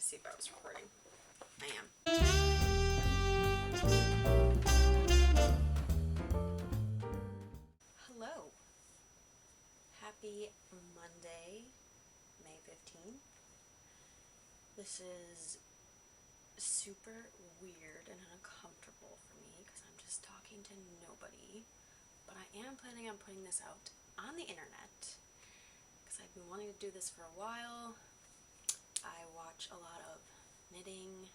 to see if I was recording. I am. Hello. Happy Monday, May 15th. This is super weird and uncomfortable for me because I'm just talking to nobody. But I am planning on putting this out on the internet because I've been wanting to do this for a while. I watch a lot of knitting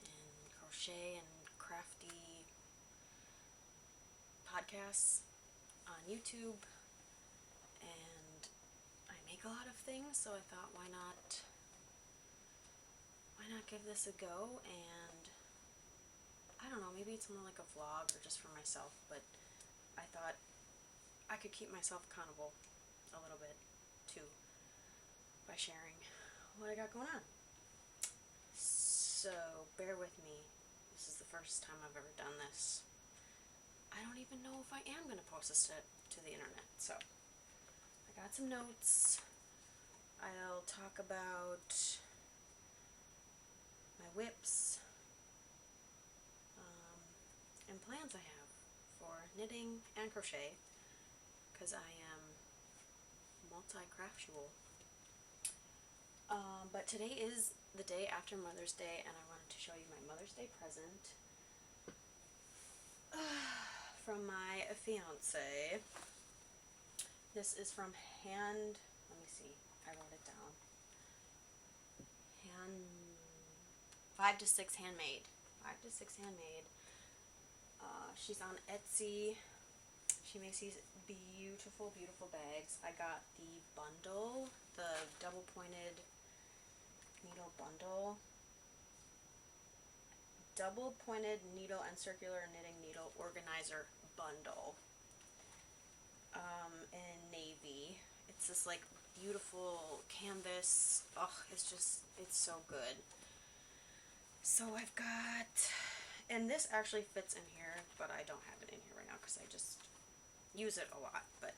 and crochet and crafty podcasts on YouTube, and I make a lot of things, so I thought why not give this a go. And I don't know, maybe it's more like a vlog or just for myself, but I thought I could keep myself accountable a little bit too by sharing what I got going on. So bear with me. This is the first time I've ever done this. I don't even know if I am going to post this to the internet. So I got some notes. I'll talk about my whips and plans I have for knitting and crochet, because I am multi-craftual. But today is the day after Mother's Day, and I wanted to show you my Mother's Day present from my fiance. This is from let me see, I wrote it down. 5 to 6 Handmade. 5 to 6 Handmade. She's on Etsy. She makes these beautiful, beautiful bags. I got the bundle, the double pointed needle bundle. Double pointed needle and circular knitting needle organizer bundle. In navy. It's this like beautiful canvas. Oh, it's so good. So I've got, and this actually fits in here, but I don't have it in here right now because I just use it a lot. But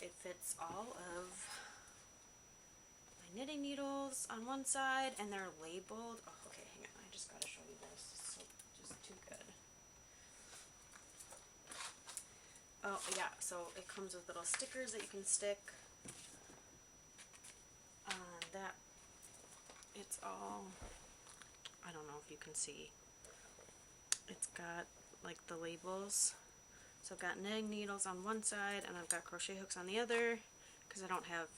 it fits all of my knitting needles on one side, and they're labeled. Oh, okay, hang on. I just gotta show you this. It's so just too good. Oh yeah, so it comes with little stickers that you can stick on that. It's all, I don't know if you can see. It's got like the labels. So I've got knitting needles on one side, and I've got crochet hooks on the other, because I don't have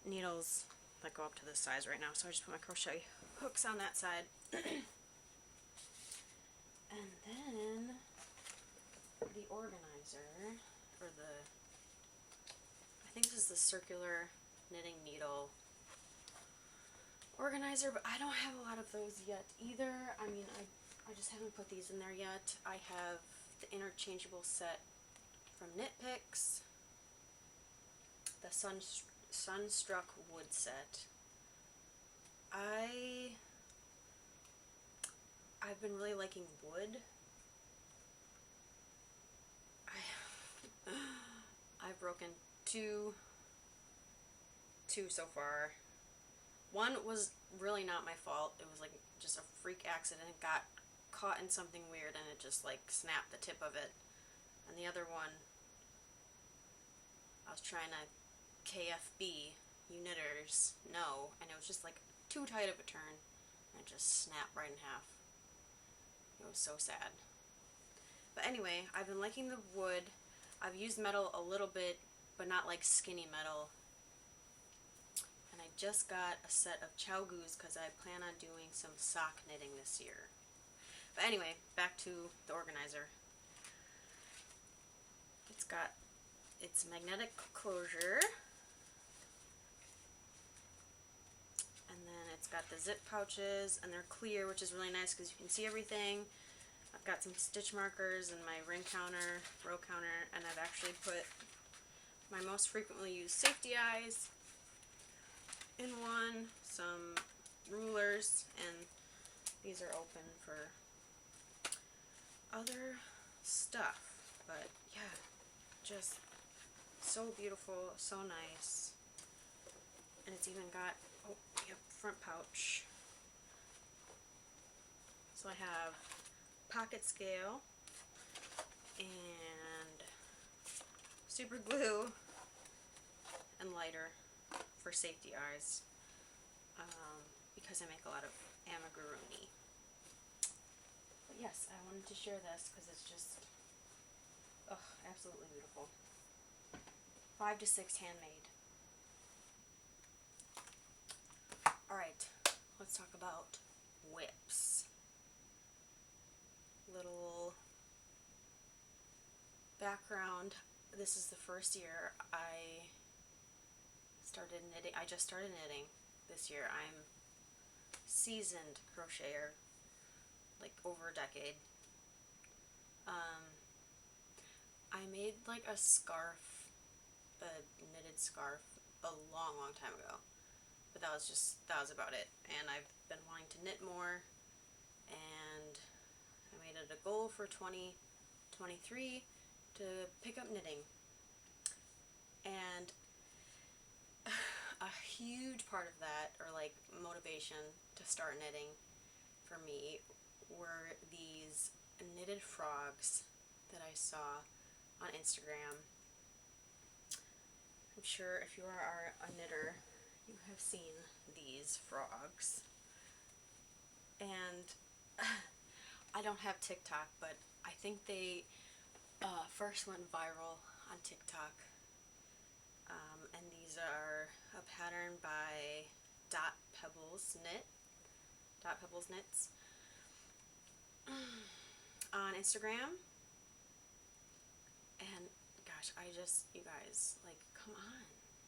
needles that go up to this size right now, so I just put my crochet hooks on that side. And then the organizer, or I think this is the circular knitting needle organizer, but I don't have a lot of those yet either. I mean, I just haven't put these in there yet. I have the interchangeable set from Knit Picks, the Sunstruck wood set. I've been really liking wood. I've broken two so far. One was really not my fault. It was like just a freak accident. It got caught in something weird and it just like snapped the tip of it. And the other one, I was trying to KFB, you knitters, no, and it was just like too tight of a turn and it just snapped right in half. It was so sad. But anyway, I've been liking the wood. I've used metal a little bit, but not like skinny metal. And I just got a set of Chowgoos because I plan on doing some sock knitting this year. But anyway, back to the organizer. It's got its magnetic closure. And then it's got the zip pouches, and they're clear, which is really nice because you can see everything. I've got some stitch markers and my ring counter, row counter, and I've actually put my most frequently used safety eyes in one, some rulers, and these are open for other stuff. But yeah, just so beautiful, so nice. And it's even got, oh, yep, front pouch. So I have pocket scale and super glue and lighter for safety eyes, because I make a lot of amigurumi. But yes, I wanted to share this because it's just, absolutely beautiful. 5 to 6 handmade. Alright, let's talk about whips. Little background. This is the first year I started knitting. I just started knitting this year. I'm seasoned crocheter, like over a decade. I made like a scarf, a knitted scarf, a long, long time ago. But that was about it. And I've been wanting to knit more, and I made it a goal for 2023 to pick up knitting. And a huge part of that, or like motivation to start knitting for me, were these knitted frogs that I saw on Instagram. I'm sure if you are a knitter, you have seen these frogs. And I don't have TikTok, but I think they first went viral on TikTok. And these are a pattern by Dot Pebbles Knits on Instagram. And gosh, you guys, like, come on.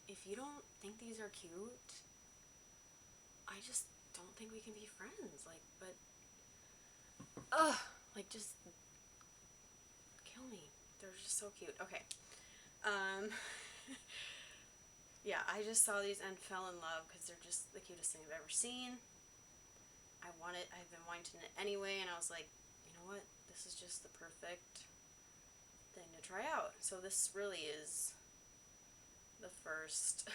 If you don't think these are cute, I just don't think we can be friends. Like, but, like, just kill me. They're just so cute. Okay. Yeah, I just saw these and fell in love because they're just the cutest thing I've ever seen. I've been wanting to knit anyway, and I was like, you know what? This is just the perfect thing to try out. So this really is the first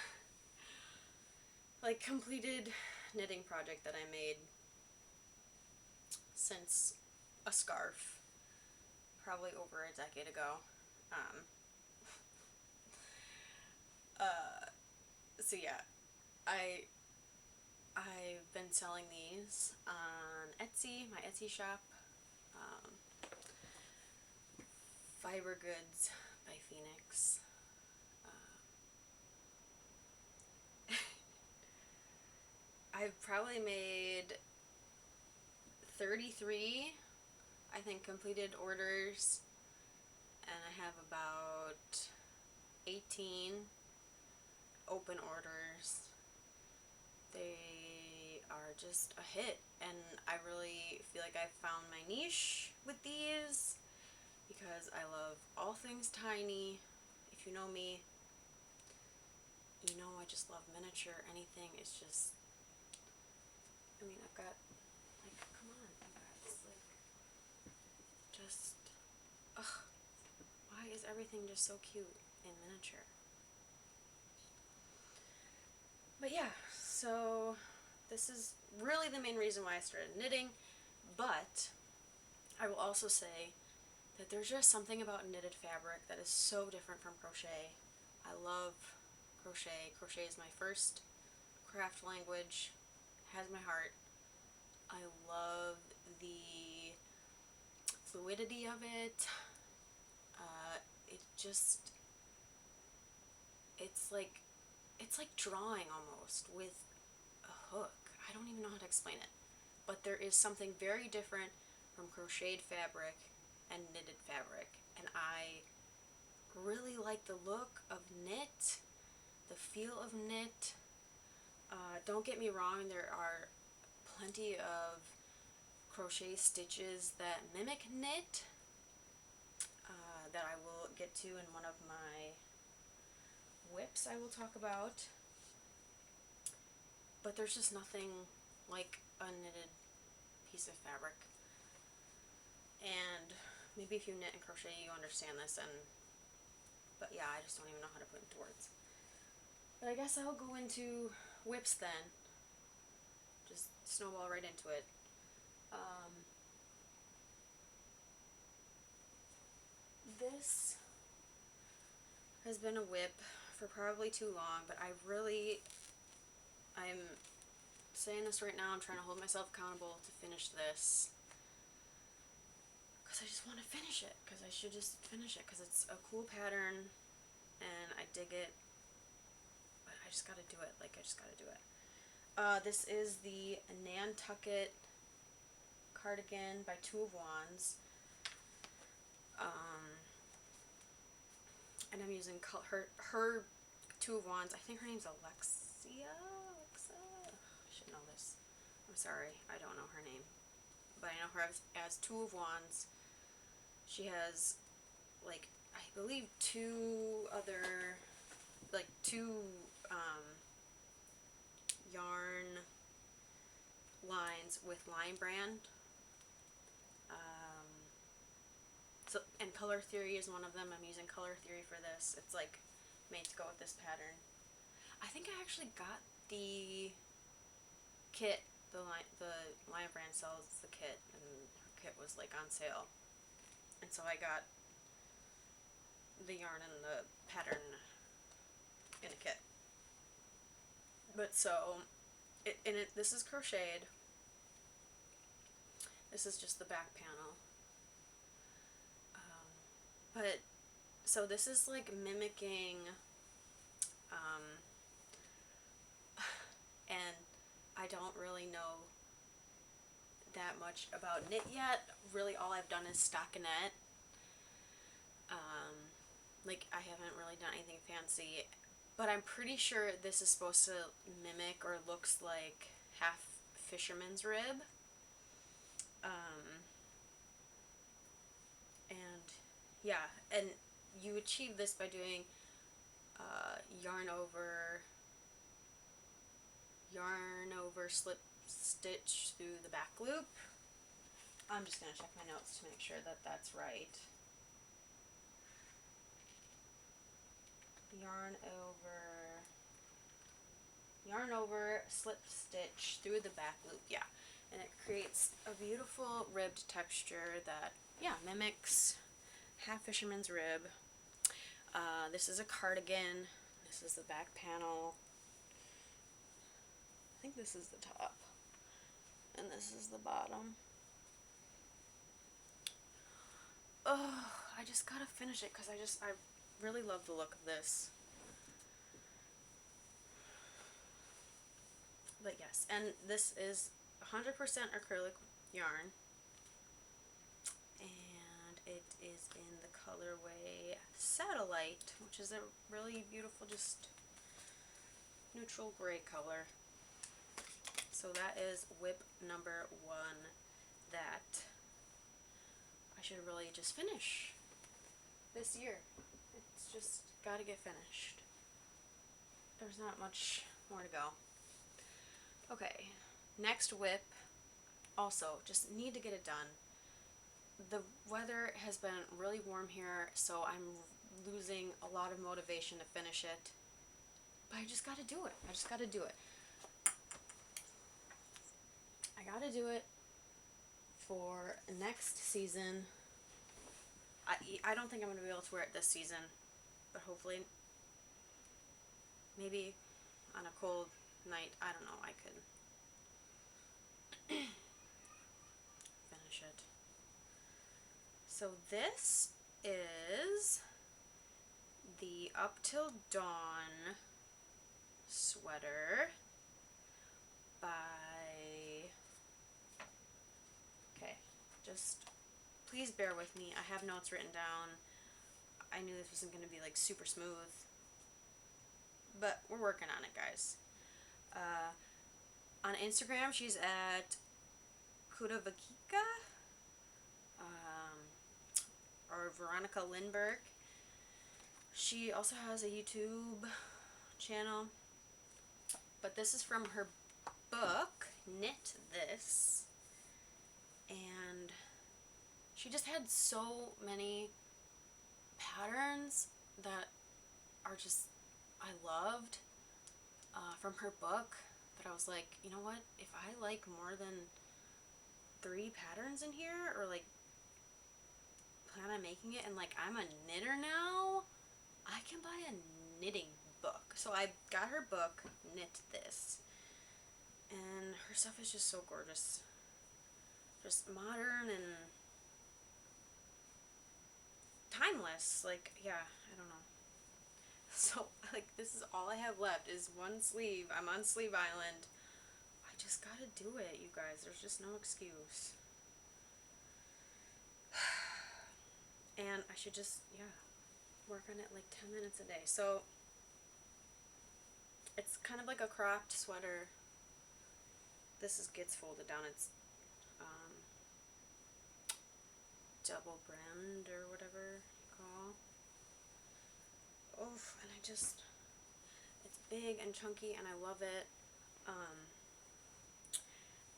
like completed knitting project that I made since a scarf, probably over a decade ago. So yeah, I've been selling these on Etsy, my Etsy shop, Fiber Goods by Phoenix. I've probably made 33, I think, completed orders, and I have about 18 open orders. They are just a hit, and I really feel like I've found my niche with these because I love all things tiny. If you know me, you know I just love miniature. Anything is just, I mean, I've got, like, come on, you guys, like, just, why is everything just so cute in miniature? But yeah, so this is really the main reason why I started knitting, but I will also say that there's just something about knitted fabric that is so different from crochet. I love crochet. Crochet is my first craft language, has my heart. I love the fluidity of it. It's like drawing almost with a hook. I don't even know how to explain it. But there is something very different from crocheted fabric and knitted fabric. And I really like the look of knit, the feel of knit. Don't get me wrong, there are plenty of crochet stitches that mimic knit, that I will get to in one of my whips I will talk about. But there's just nothing like a knitted piece of fabric. And maybe if you knit and crochet, you understand this, but yeah, I just don't even know how to put it into words. But I guess I'll go into whips then. Just snowball right into it. This has been a whip for probably too long, but I'm saying this right now, I'm trying to hold myself accountable to finish this. Because I just want to finish it. Because I should just finish it. Because it's a cool pattern. And I dig it. But I just gotta do it. Like, I just gotta do it. This is the Nantucket Cardigan by Two of Wands. And I'm using her Two of Wands. I think her name's Alexa? I should know this. I'm sorry. I don't know her name. But I know her as Two of Wands. She has, like, I believe two yarn lines with Line Brand. And Color Theory is one of them. I'm using Color Theory for this. It's, like, made to go with this pattern. I think I actually got the kit. The Line Brand sells the kit, and her kit was, like, on sale. And so I got the yarn and the pattern in a kit. But so, this is crocheted. This is just the back panel. But, so this is like mimicking, and I don't really know that much about knit yet. Really all I've done is stockinette. Like, I haven't really done anything fancy, but I'm pretty sure this is supposed to mimic or looks like half fisherman's rib. And yeah, and you achieve this by doing yarn over slip stitch through the back loop. I'm just going to check my notes to make sure that that's right. Yarn over slip stitch through the back loop, yeah. And it creates a beautiful ribbed texture that, yeah, mimics half fisherman's rib. This is a cardigan. This is the back panel. I think this is the top. And this is the bottom. Oh, I just gotta finish it because I really love the look of this. But yes, and this is 100% acrylic yarn. And it is in the colorway Satellite, which is a really beautiful, just neutral gray color. So that is whip number 1 that I should really just finish this year. It's just gotta get finished. There's not much more to go. Okay, next whip, also just need to get it done. The weather has been really warm here, so I'm losing a lot of motivation to finish it. But I just gotta do it. I just gotta do it. I gotta do it for next season. I don't think I'm gonna be able to wear it this season, but hopefully, maybe on a cold night, I don't know, I could finish it. So this is the Up Till Dawn sweater by, okay, just please bear with me. I have notes written down. I knew this wasn't going to be like super smooth, but we're working on it, guys. On Instagram, she's at Kudavakika, or Veronica Lindbergh. She also has a YouTube channel, but this is from her book, Knit This, and she just had so many patterns that are just, I loved. from her book that I was like, you know what? If I like more than 3 patterns in here, or like plan on making it, and like I'm a knitter now, I can buy a knitting book. So I got her book, Knit This, and her stuff is just so gorgeous. Just modern and timeless. Like, yeah, I don't know. So, like, this is all I have left is one sleeve. I'm on Sleeve Island. I just gotta do it, you guys. There's just no excuse. And I should just, yeah, work on it like 10 minutes a day. So, it's kind of like a cropped sweater. Gets folded down. It's double brand or whatever you call. Oof, and it's big and chunky and I love it.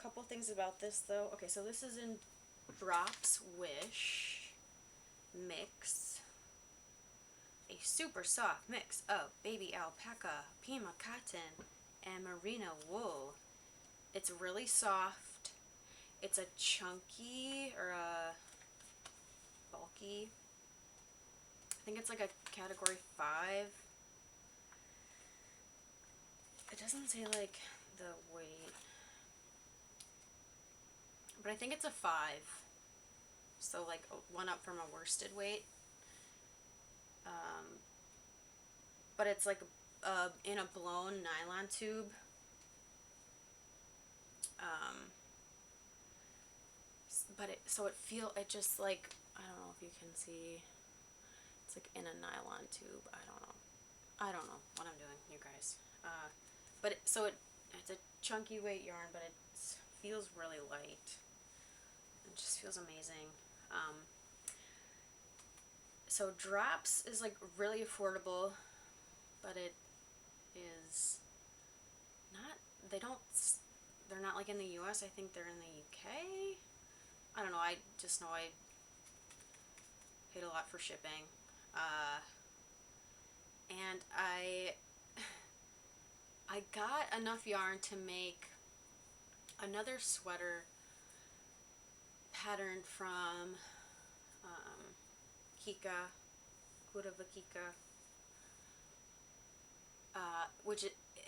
Couple things about this though. Okay, so this is in Drops Wish mix. A super soft mix of baby alpaca, Pima cotton, and merino wool. It's really soft. It's a chunky or a bulky. I think it's like a category 5. It doesn't say like the weight, but I think it's a 5. So like one up from a worsted weight. But it's like in a blown nylon tube. But it just like, I don't know if you can see, it's like in a nylon tube. I don't know what I'm doing, you guys. It's a chunky weight yarn, but it feels really light. It just feels amazing. So Drops is like really affordable, but it is not, they're not like in the US. I think they're in the UK. I don't know, I just know I paid a lot for shipping. And I got enough yarn to make another sweater pattern from Kika, Kurava Kika,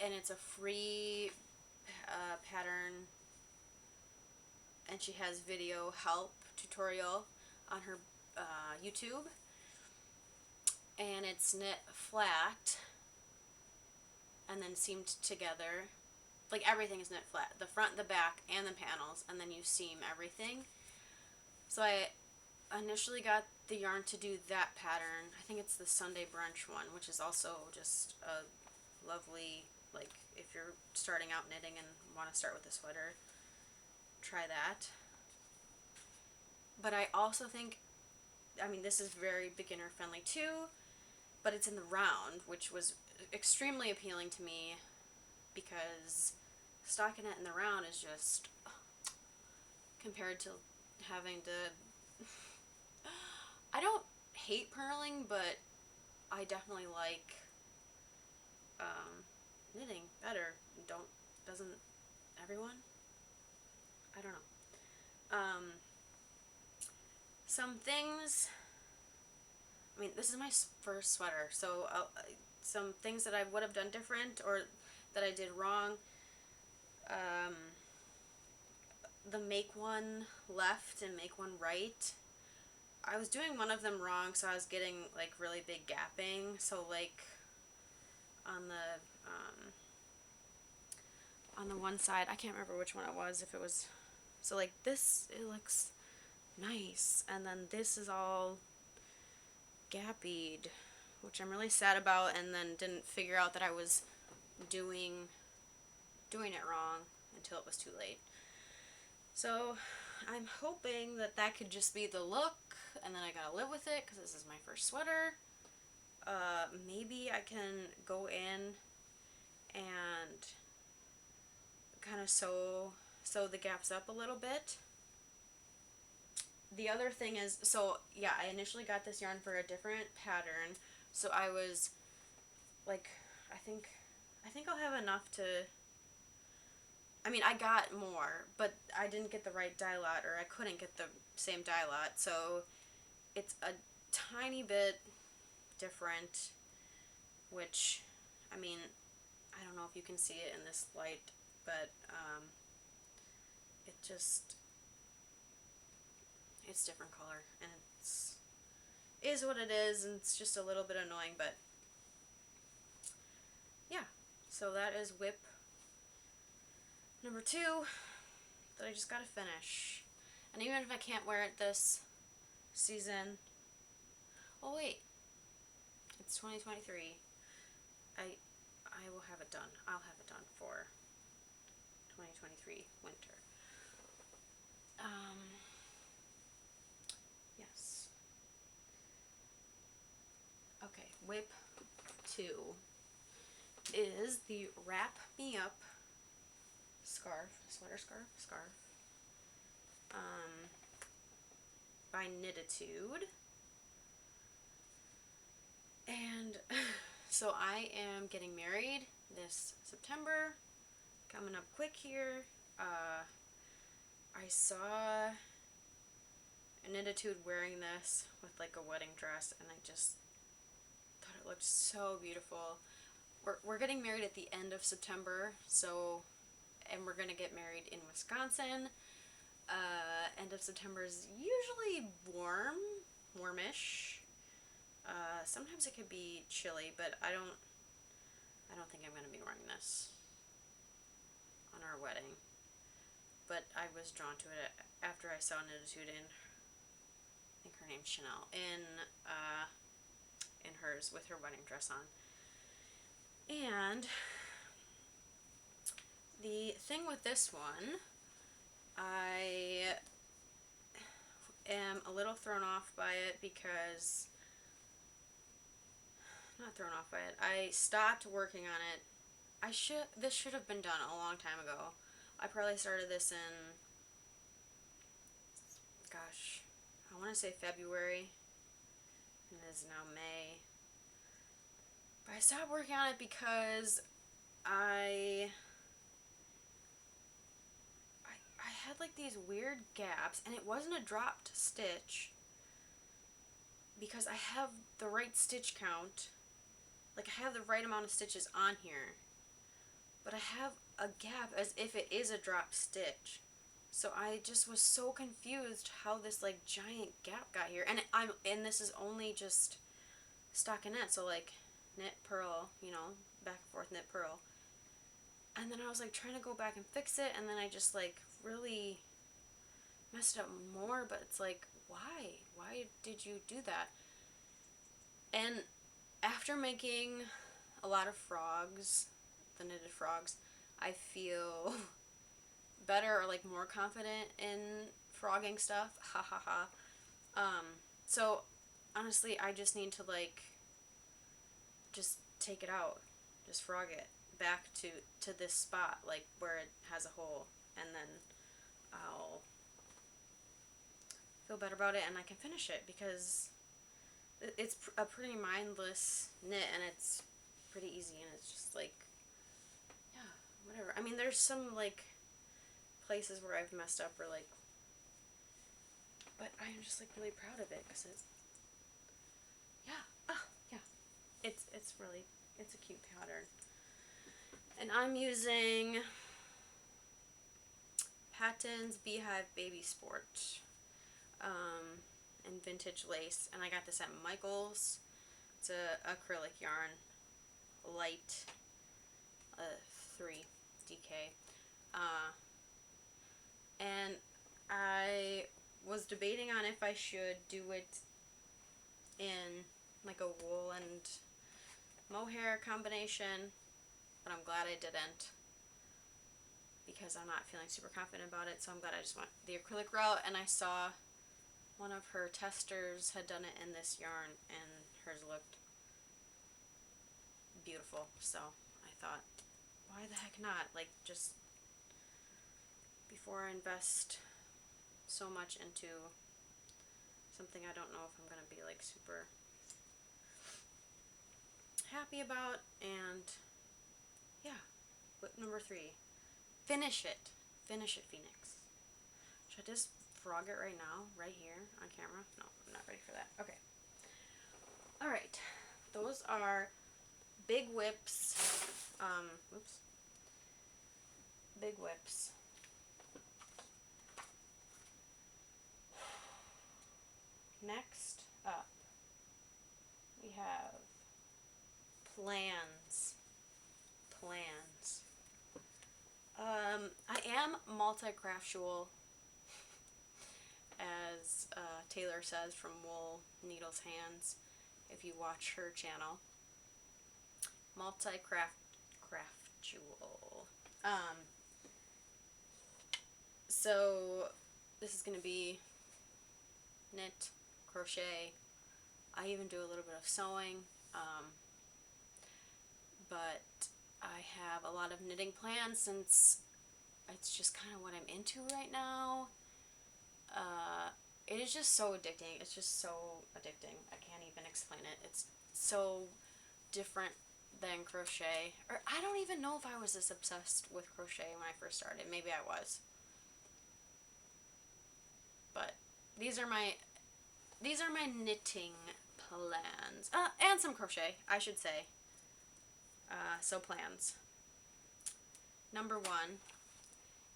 and it's a free pattern, and she has video help tutorial on her YouTube, and it's knit flat and then seamed together. Like everything is knit flat, the front, the back, and the panels, and then you seam everything. So I initially got the yarn to do that pattern. I think it's the Sunday brunch one, which is also just a lovely, like if you're starting out knitting and want to start with a sweater, try that. But I also think, I mean, this is very beginner friendly too, but it's in the round, which was extremely appealing to me because stockinette in the round is just, compared to having to, I don't hate purling, but I definitely like knitting better. Doesn't everyone? I don't know. Some things, I mean, this is my first sweater, so some things that I would have done different or that I did wrong. The make one left and make one right. I was doing one of them wrong, so I was getting like really big gapping. So like on the one side, I can't remember which one it was. If it was, so like this, it looks nice, and then this is all gappied, which I'm really sad about, and then didn't figure out that I was doing it wrong until it was too late. So I'm hoping that that could just be the look, and then I gotta live with it because this is my first sweater. Maybe I can go in and kind of sew the gaps up a little bit. The other thing is, so yeah, I initially got this yarn for a different pattern, so I was like, I think I think I'll have enough to, I mean, I got more, but I didn't get the right dye lot, or I couldn't get the same dye lot, so it's a tiny bit different, which, I mean, I don't know if you can see it in this light, but it just, it's different color, and it's is what it is, and it's just a little bit annoying, but yeah. So that is whip number 2 that I just gotta finish. And even if I can't wear it this season, oh wait, it's 2023. I will have it done. I'll have it done for 2023 winter. Yes. Okay, whip 2 is the Wrap Me Up scarf, scarf, by Knititude. And so I am getting married this September, coming up quick here. I saw Knititude wearing this with like a wedding dress, and I just thought it looked so beautiful. We're getting married at the end of September, so, and we're gonna get married in Wisconsin. End of September is usually warmish. Sometimes it could be chilly, but I don't think I'm gonna be wearing this on our wedding. But I was drawn to it after I saw Knititude in, I think her name's Chanel, in hers with her wedding dress on. And the thing with this one, I am a little thrown off by it because, not thrown off by it, I stopped working on it. This should have been done a long time ago. I probably started this in, gosh, I want to say February, and it is now May. But I stopped working on it because I had like these weird gaps, and it wasn't a dropped stitch because I have the right stitch count. Like, I have the right amount of stitches on here, but I have a gap as if it is a dropped stitch. So I just was so confused how this like giant gap got here. And this is only just stockinette, so like knit, purl, you know, back and forth, knit, purl. And then I was like trying to go back and fix it, and then I just like really messed it up more, but it's like, why? Why did you do that? And after making a lot of frogs, the knitted frogs, I feel better, or like more confident in frogging stuff. Ha ha ha. So honestly, I just need to like just take it out, just frog it back to this spot, like where it has a hole, and then I'll feel better about it, and I can finish it, because it's a pretty mindless knit, and it's pretty easy, and it's just like, yeah, whatever. I mean, there's some like places where I've messed up, or like, but I'm just like really proud of it, because it's, yeah, yeah, it's really, it's a cute pattern. And I'm using Patton's Beehive Baby Sport in vintage lace, and I got this at Michael's. It's a acrylic yarn, light, 3 DK, and I was debating on if I should do it in like a wool and mohair combination, but I'm glad I didn't, because I'm not feeling super confident about it. So I'm glad I just went the acrylic route, and I saw one of her testers had done it in this yarn, and hers looked beautiful. So I thought, why the heck not? Like, just before I invest so much into something I don't know if I'm gonna be like super happy about. And Number 3. Finish it. Finish it, Phoenix. Should I just frog it right now? Right here on camera? No, I'm not ready for that. Okay. Alright. Those are big whips. Oops. Big whips. Next up, we have plans. Plans. I am multi-craftual, as Taylor says from Wool Needles Hands, if you watch her channel. Multi-craftual. So this is going to be knit, crochet. I even do a little bit of sewing, but I have a lot of knitting plans since it's just kind of what I'm into right now. It is just so addicting. It's just so addicting. I can't even explain it. It's so different than crochet. Or I don't even know if I was this obsessed with crochet when I first started. Maybe I was. But these are my knitting plans. And some crochet, I should say. So plans. Number 1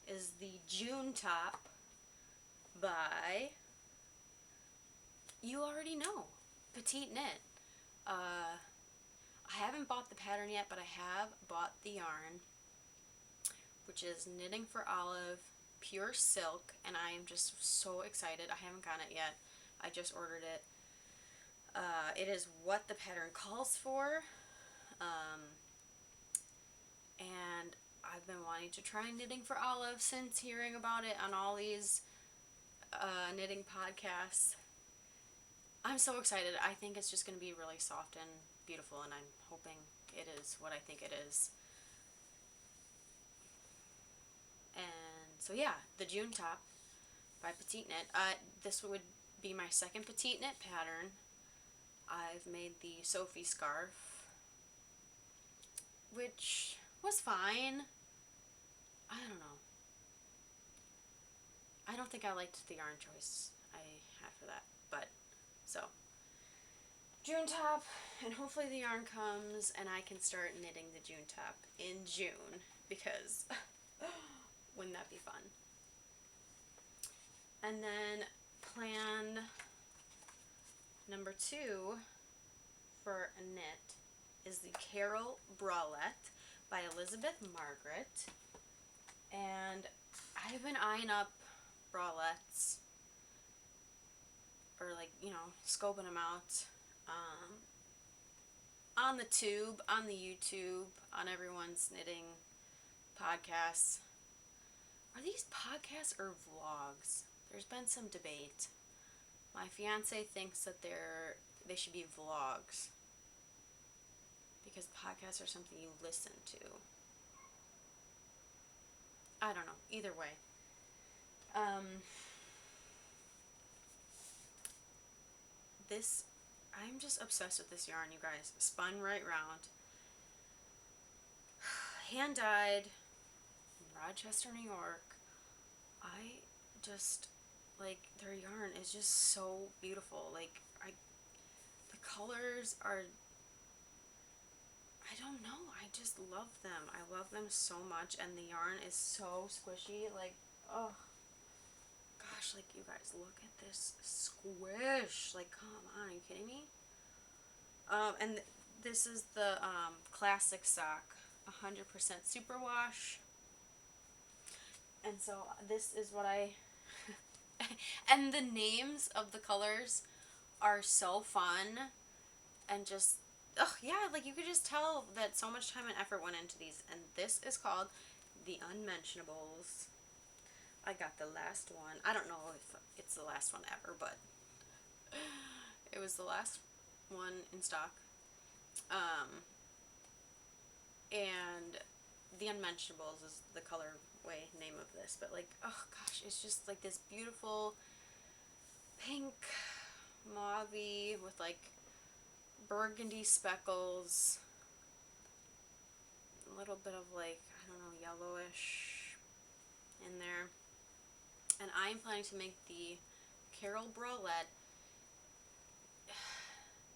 is the June top by, you already know, Petite Knit. I haven't bought the pattern yet, but I have bought the yarn, which is Knitting for Olive Pure Silk, and I am just so excited. I haven't gotten it yet. I just ordered it. It is what the pattern calls for, and I've been wanting to try Knitting for Olive since hearing about it on all these knitting podcasts. I'm so excited. I think it's just going to be really soft and beautiful, and I'm hoping it is what I think it is. And so yeah, the June top by Petite Knit. This would be my second Petite Knit pattern. I've made the Sophie scarf, which was fine. I don't know. I don't think I liked the yarn choice I had for that, but so June top, and hopefully the yarn comes and I can start knitting the June top in June, because wouldn't that be fun? And then plan number 2 for a knit is the Carol Bralette by Elizabeth Margaret, and I've been eyeing up bralettes, or like, you know, scoping them out on the tube, on the YouTube, on everyone's knitting podcasts. Are these podcasts or vlogs? There's been some debate. My fiance thinks that they should be vlogs, because podcasts are something you listen to. I don't know. Either way. I'm just obsessed with this yarn, you guys. Spun right round. Hand dyed. Rochester, New York. I just, like, their yarn is just so beautiful. Like, the colors are, I don't know, I just love them. I love them so much, and the yarn is so squishy. Like, oh gosh, like, you guys, look at this squish. Like, come on, are you kidding me? And this is the classic sock, 100% superwash. And so this is what I and the names of the colors are so fun, and just, oh yeah, like, you could just tell that so much time and effort went into these. And this is called the Unmentionables. I got the last one. I don't know if it's the last one ever, but it was the last one in stock. And the Unmentionables is the colorway name of this, but, like, oh gosh, it's just like this beautiful pink mauve-y with, like, burgundy speckles, a little bit of, like, I don't know, yellowish in there. And I'm planning to make the Carol bralette.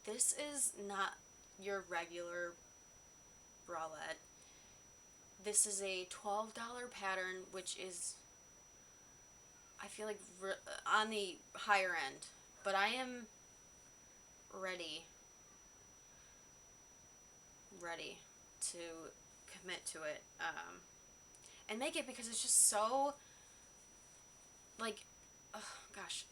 This is not your regular bralette. This is a $12 pattern, which is, I feel like, on the higher end. But I am ready to commit to it, and make it, because it's just so, like, oh gosh,